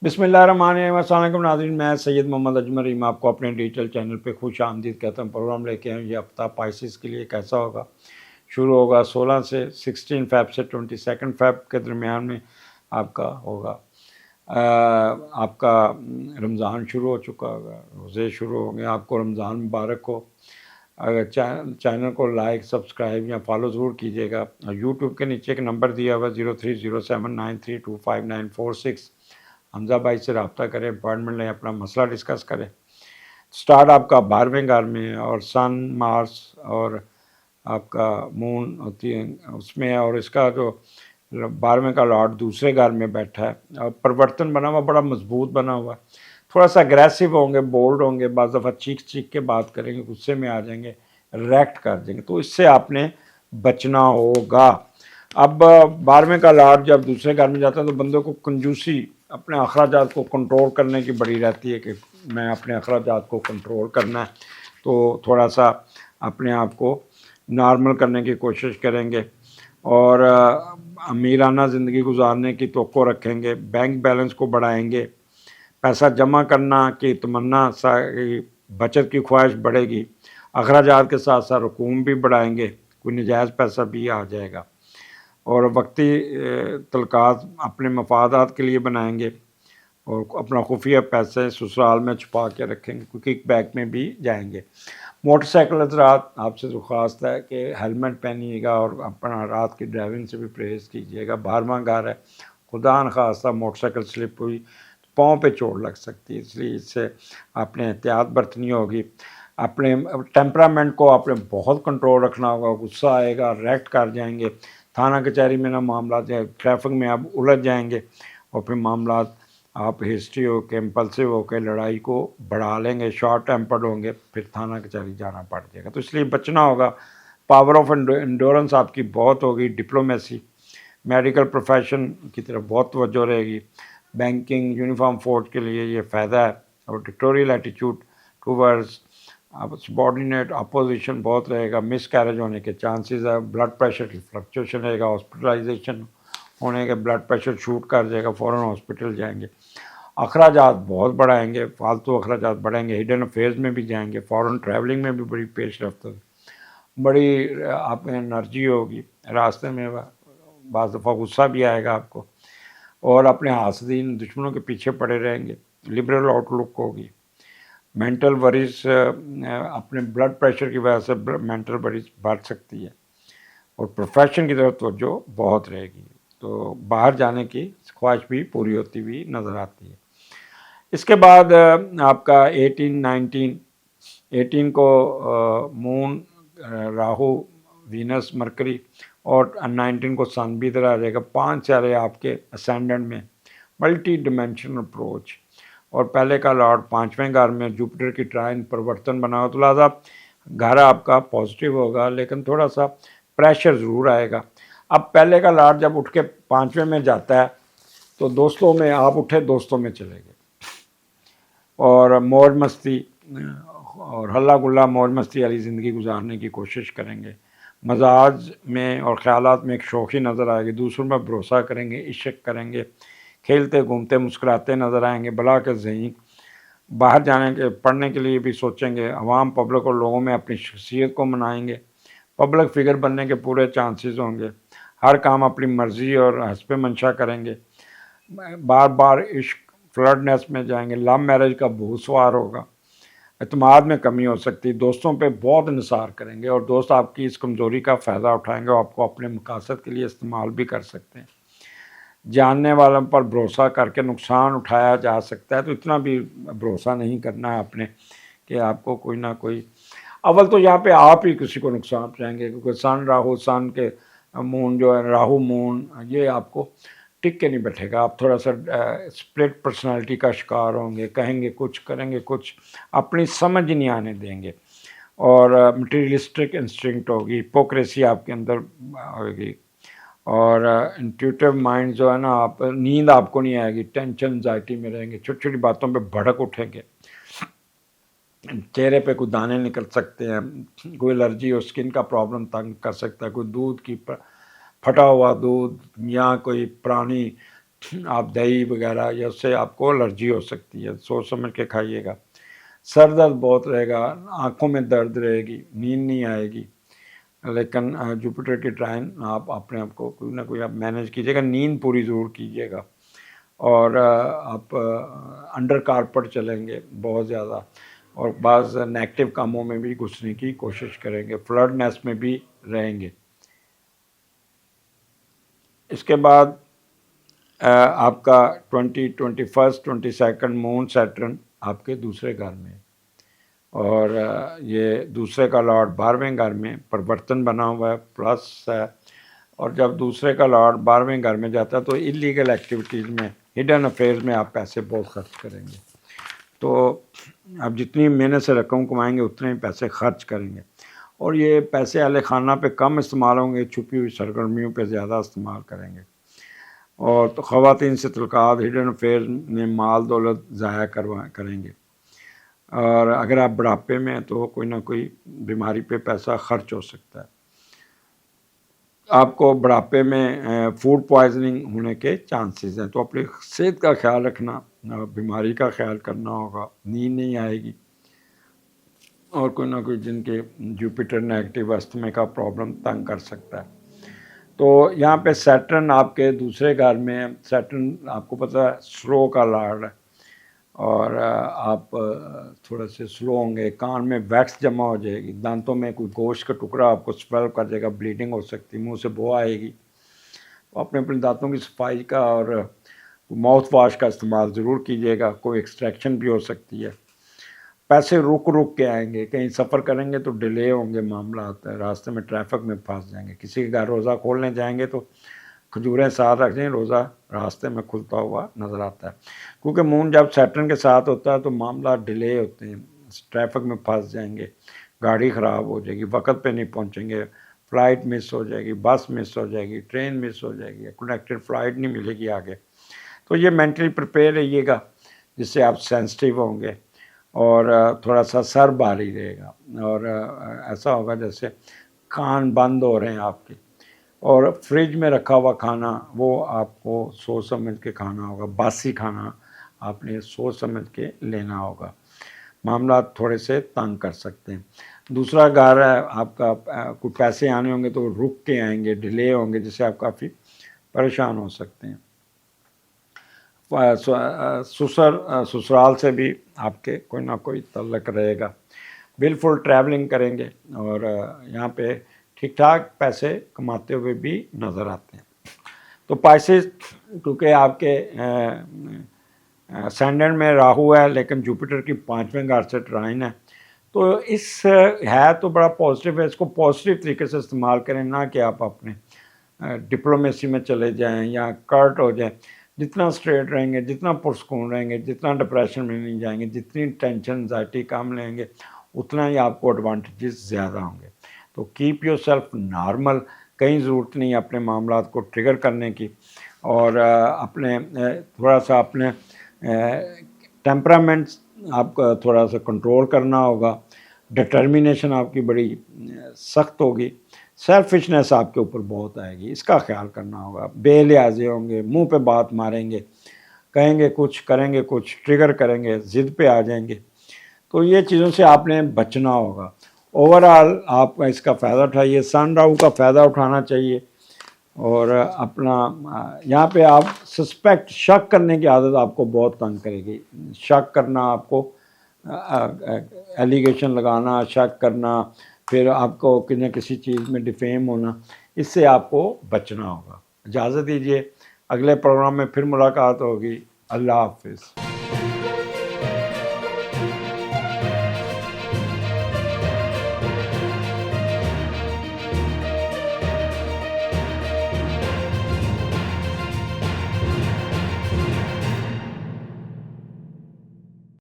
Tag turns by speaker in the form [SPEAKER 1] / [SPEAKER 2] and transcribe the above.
[SPEAKER 1] बिस्मिल्लाहिर्रहमानिर्रहीम। अस्सलाम वालेकुम नाज़रीन, मैं सैयद मोहम्मद अजमल रीम आपको अपने डिजिटल चैनल पे खुश आमदीद कहता हूँ। प्रोग्राम लेके आए ये हफ्ता पाइसिस के लिए कैसा होगा। शुरू होगा 16 से 16 फ़ेब से 22 फ़ेब के दरमियान में आपका होगा। आपका रमज़ान शुरू हो चुका होगा, रोज़े शुरू होंगे। आपको रमज़ान मुबारक हो। अगर चैनल को लाइक सब्सक्राइब या फॉलो ज़रूर कीजिएगा। यूट्यूब के नीचे एक नंबर दिया हुआ 030793259446, हमजा भाई से रब्ता करें, अपॉइंटमेंट लें, अपना मसला डिस्कस करें। स्टार्ट आपका 12वें घर में और सन मार्स और आपका मून होती है उसमें, और इसका जो 12वें का लॉर्ड दूसरे घर में बैठा है और परिवर्तन बना हुआ, बड़ा मजबूत बना हुआ। थोड़ा सा अग्रेसिव होंगे, बोल्ड होंगे, बाज़ दफ़ा चीख चीख के बात करेंगे, गुस्से में आ जाएंगे, रिएक्ट कर देंगे, तो इससे आपने बचना होगा। अब 12वें का लॉर्ड जब दूसरे घर में जाता है तो बंदे को कंजूसी, अपने अखराजात को कंट्रोल करने की बड़ी रहती है कि मैं अपने अखराजात को कंट्रोल करना है, तो थोड़ा सा अपने आप को नॉर्मल करने की कोशिश करेंगे और अमीराना ज़िंदगी गुजारने की तवक्को रखेंगे। बैंक बैलेंस को बढ़ाएंगे, पैसा जमा करना की तमन्ना, बचत की ख्वाहिश बढ़ेगी। अखराजात के साथ साथ रकूम भी बढ़ाएंगे, कोई नजायज़ पैसा भी आ जाएगा। और वक्ती तलकात अपने मफादात के लिए बनाएंगे और अपना खुफिया पैसे ससुराल में छुपा के रखेंगे, क्योंकि बैग में भी जाएंगे। मोटरसाइकिल हज़रात आपसे दरख्वास्त है कि हेलमेट पहनिएगा और अपना रात की ड्राइविंग से भी परहेज़ कीजिएगा। 12वां घर है, खुदा न खास्ता मोटरसाइकिल स्लिप हुई तो पाँव पे चोट लग सकती है, इसलिए इससे आपने एहतियात बरतनी होगी। अपने टेम्परामेंट को आपने बहुत कंट्रोल रखना होगा। गुस्सा आएगा, रिएक्ट कर जाएंगे, थाना कचहरी में ना मामला जाए, ट्रैफिक में आप उलझ जाएंगे और फिर मामला आप हिस्ट्री हो के इम्पल्सिव हो के लड़ाई को बढ़ा लेंगे, शॉर्ट टेम्पर्ड होंगे, फिर थाना कचहरी जाना पड़ जाएगा, तो इसलिए बचना होगा। पावर ऑफ एंडोरेंस आपकी बहुत होगी। डिप्लोमेसी, मेडिकल प्रोफेशन की तरफ बहुत तवज्जो रहेगी। बैंकिंग, यूनिफॉर्म फोर्स के लिए ये फ़ायदा है। और dictatorial attitude towards subordinate opposition बहुत रहेगा। मिस कैरेज होने के चांसेस है। ब्लड प्रेशर की फ्लक्चुएशन रहेगा। हॉस्पिटलाइजेशन होने के, ब्लड प्रेशर शूट कर जाएगा, फ़ौरन हॉस्पिटल जाएंगे। अखराजात बहुत बढ़ाएंगे, फालतू अखराजात बढ़ाएंगे। हिडन अफेयर्स में भी जाएंगे, फ़ौरन ट्रैवलिंग में भी बड़ी पेश रफ्त, बड़ी आप में एनर्जी होगी। रास्ते में बाज़ दफ़ा गुस्सा भी आएगा आपको और अपने हासदीन दुश्मनों के पीछे पड़े रहेंगे। लिबरल आउटलुक होगी। मेंटल वरीज, अपने ब्लड प्रेशर की वजह से मेंटल वरीज बढ़ सकती है और प्रोफेशन की तरफ तवज्जो बहुत रहेगी, तो बाहर जाने की ख्वाहिश भी पूरी होती हुई नज़र आती है। इसके बाद आपका 18 को मून, राहु, वीनस, मरकरी और 19 को सन भी इधर आ जाएगा। 5 सारे आपके असेंडेंट में, मल्टी डिमेंशनल अप्रोच। और पहले का लॉर्ड 5वें घर में जुपिटर की ट्राइन परिवर्तन बना हो, तो लिहाजा घर आपका पॉजिटिव होगा, लेकिन थोड़ा सा प्रेशर ज़रूर आएगा। अब पहले का लॉर्ड जब उठ के 5वें में जाता है तो दोस्तों में आप उठे, दोस्तों में चले गए और मौज मस्ती और हल्ला गुल्ला मौज मस्ती वाली ज़िंदगी गुजारने की कोशिश करेंगे। मजाज में और ख़यालात में एक शौक़ी नज़र आएगी। दूसरों पर भरोसा करेंगे, इश्क करेंगे, खेलते घूमते मुस्कुराते नज़र आएंगे। भला के ज़हीन बाहर जाने के, पढ़ने के लिए भी सोचेंगे। अवाम, पब्लिक और लोगों में अपनी शख्सियत को मनाएंगे। पब्लिक फिगर बनने के पूरे चांसेस होंगे। हर काम अपनी मर्ज़ी और हस्ब मंशा करेंगे। बार बार इश्क फ्लर्टनेस में जाएंगे। लव मैरिज का भूत सवार होगा। एतमाद में कमी हो सकती है। दोस्तों पे बहुत निसार करेंगे और दोस्त आपकी इस कमज़ोरी का फ़ायदा उठाएंगे और आपको अपने मकासद के लिए इस्तेमाल भी कर सकते हैं। जानने वालों पर भरोसा करके नुकसान उठाया जा सकता है, तो इतना भी भरोसा नहीं करना है अपने कि आपको कोई ना कोई, अव्वल तो यहाँ पे आप ही किसी को नुकसान पहुँचाएंगे, क्योंकि सन राहु, सन के मून जो है, राहु मून, ये आपको टिक के नहीं बैठेगा। आप थोड़ा सा स्प्लिट पर्सनालिटी का शिकार होंगे, कहेंगे कुछ, करेंगे कुछ, अपनी समझ नहीं आने देंगे और मटीरियलिस्टिक इंस्टिंक्ट होगी, हिपोक्रेसी आपके अंदर होगी और इंट्यूटिव माइंड जो है ना, आप नींद आपको नहीं आएगी, टेंशन एंजाइटी में रहेंगे, छोटी छोटी बातों पे भड़क उठेंगे, चेहरे पे कोई दाने निकल सकते हैं, कोई एलर्जी और स्किन का प्रॉब्लम तंग कर सकता है, कोई दूध की फटा हुआ दूध या कोई पुरानी آپ دہی وغیرہ یا اس سے آپ کو الرجی ہو سکتی ہے، سوچ سمجھ کے کھائیے گا۔ سر درد بہت رہے گا، آنکھوں میں درد رہے گی، نیند نہیں آئے گی، لیکن جوپیٹر کی ٹرائن آپ اپنے آپ کو کوئی نہ کوئی آپ مینیج کیجیے گا، نیند پوری ضرور کیجیے گا، اور آپ انڈر کارپٹ چلیں گے بہت زیادہ، اور بعض نیگیٹو کاموں میں بھی گھسنے کی کوشش کریں گے، فلرٹ نیس میں بھی رہیں گے۔ اس کے بعد آپ کا 21 22 مون سیٹرن آپ کے دوسرے گھر میں، اور یہ دوسرے کا لارڈ 12ویں گھر میں پرورتن بنا ہوا ہے، پلس ہے، اور جب دوسرے کا لارڈ 12ویں گھر میں جاتا ہے تو انلیگل ایکٹیویٹیز میں، ہڈن افیئرز میں آپ پیسے بہت خرچ کریں گے، تو آپ جتنی محنت سے رقم کمائیں گے اتنے ہی پیسے خرچ کریں گے، اور یہ پیسے اہل خانہ پہ کم استعمال ہوں گے، چھپی ہوئی سرگرمیوں پہ زیادہ استعمال کریں گے، اور تو خواتین سے تعلقات، ہڈن افیئرز میں مال دولت ضائع کریں گے، اور اگر آپ بڑھاپے میں ہیں تو کوئی نہ کوئی بیماری پہ پیسہ خرچ ہو سکتا ہے، آپ کو بڑھاپے میں فوڈ پوائزننگ ہونے کے چانسز ہیں، تو اپنی صحت کا خیال رکھنا، بیماری کا خیال کرنا ہوگا، نیند نہیں آئے گی، اور کوئی نہ کوئی جن کے جوپیٹر نیگیٹو استھمے کا پرابلم تنگ کر سکتا ہے۔ تو یہاں پہ سیٹرن آپ کے دوسرے گھر میں، سیٹرن آپ کو پتہ ہے سلو کا لارڈ ہے، اور آپ تھوڑا سے سلو ہوں گے، کان میں ویکس جمع ہو جائے گی، دانتوں میں کوئی گوشت کا ٹکڑا آپ کو سویل کر جائے گا، بلیڈنگ ہو سکتی، منہ سے بو آئے گی، تو اپنے دانتوں کی صفائی کا اور ماؤتھ واش کا استعمال ضرور کیجیے گا، کوئی ایکسٹریکشن بھی ہو سکتی ہے۔ پیسے رک کے آئیں گے، کہیں سفر کریں گے تو ڈیلے ہوں گے، معاملات راستے میں ٹریفک میں پھنس جائیں گے، کسی کے گھر روزہ کھولنے جائیں گے تو کھجوریں ساتھ رکھ دیں، روزہ راستے میں کھلتا ہوا نظر آتا ہے، کیونکہ مون جب سیٹرن کے ساتھ ہوتا ہے تو معاملات ڈیلے ہوتے ہیں، ٹریفک میں پھنس جائیں گے، گاڑی خراب ہو جائے گی، وقت پہ نہیں پہنچیں گے، فلائٹ مس ہو جائے گی، بس مس ہو جائے گی، ٹرین مس ہو جائے گی، کنیکٹڈ فلائٹ نہیں ملے گی آگے، تو یہ مینٹلی پریپیئر رہیے گا، جس سے آپ سینسٹیو ہوں گے، اور تھوڑا سا سر بھاری رہے گا، اور ایسا ہوگا جیسے کان بند ہو رہے ہیں آپ کے، اور فریج میں رکھا ہوا کھانا وہ آپ کو سوچ سمجھ کے کھانا ہوگا، باسی کھانا آپ نے سوچ سمجھ کے لینا ہوگا، معاملات تھوڑے سے تنگ کر سکتے ہیں۔ دوسرا گھر ہے آپ کا، کچھ پیسے آنے ہوں گے تو رک کے آئیں گے، ڈیلے ہوں گے، جس سے آپ کافی پریشان ہو سکتے ہیں۔ سسرال سے بھی آپ کے کوئی نہ کوئی تعلق رہے گا، بالفل ٹریولنگ کریں گے، اور یہاں پہ ٹھیک ٹھاک پیسے کماتے ہوئے بھی نظر آتے ہیں۔ تو پائسز کیونکہ آپ کے سینڈنٹ میں راہو ہے، لیکن جوپیٹر کی 5ویں گھر سے ٹرائن ہے، تو اس ہے تو بڑا پازیٹیو ہے، اس کو پازیٹیو طریقے سے استعمال کریں، نہ کہ آپ اپنے ڈپلومیسی میں چلے جائیں یا کرٹ ہو جائیں۔ جتنا اسٹریٹ رہیں گے، جتنا پرسکون رہیں گے، جتنا ڈپریشن میں نہیں جائیں گے، جتنی ٹینشن انزائٹی کم لیں گے، اتنا ہی آپ کو ایڈوانٹیجز زیادہ ہوں گے۔ تو کیپ یور سیلف نارمل، کہیں ضرورت نہیں اپنے معاملات کو ٹریگر کرنے کی، اور اپنے تھوڑا سا اپنے ٹیمپرامنٹس آپ کا تھوڑا سا کنٹرول کرنا ہوگا، ڈٹرمینیشن آپ کی بڑی سخت ہوگی، سیلفشنس آپ کے اوپر بہت آئے گی، اس کا خیال کرنا ہوگا، بے لحاظے ہوں گے، منہ پہ بات ماریں گے، کہیں گے کچھ کریں گے کچھ، ٹریگر کریں گے، ضد پہ آ جائیں گے، تو یہ چیزوں سے آپ نے بچنا ہوگا۔ اوورآل آپ اس کا فائدہ اٹھائیے، سن راہو کا فائدہ اٹھانا چاہیے، اور اپنا یہاں پہ آپ سسپیکٹ، شک کرنے کی عادت آپ کو بہت تنگ کرے گی، شک کرنا آپ کو، ایلیگیشن لگانا، شک کرنا، پھر آپ کو کسی نہ کسی چیز میں ڈیفیم ہونا، اس سے آپ کو بچنا ہوگا۔ اجازت دیجیے، اگلے پروگرام میں پھر ملاقات ہوگی۔ اللہ حافظ۔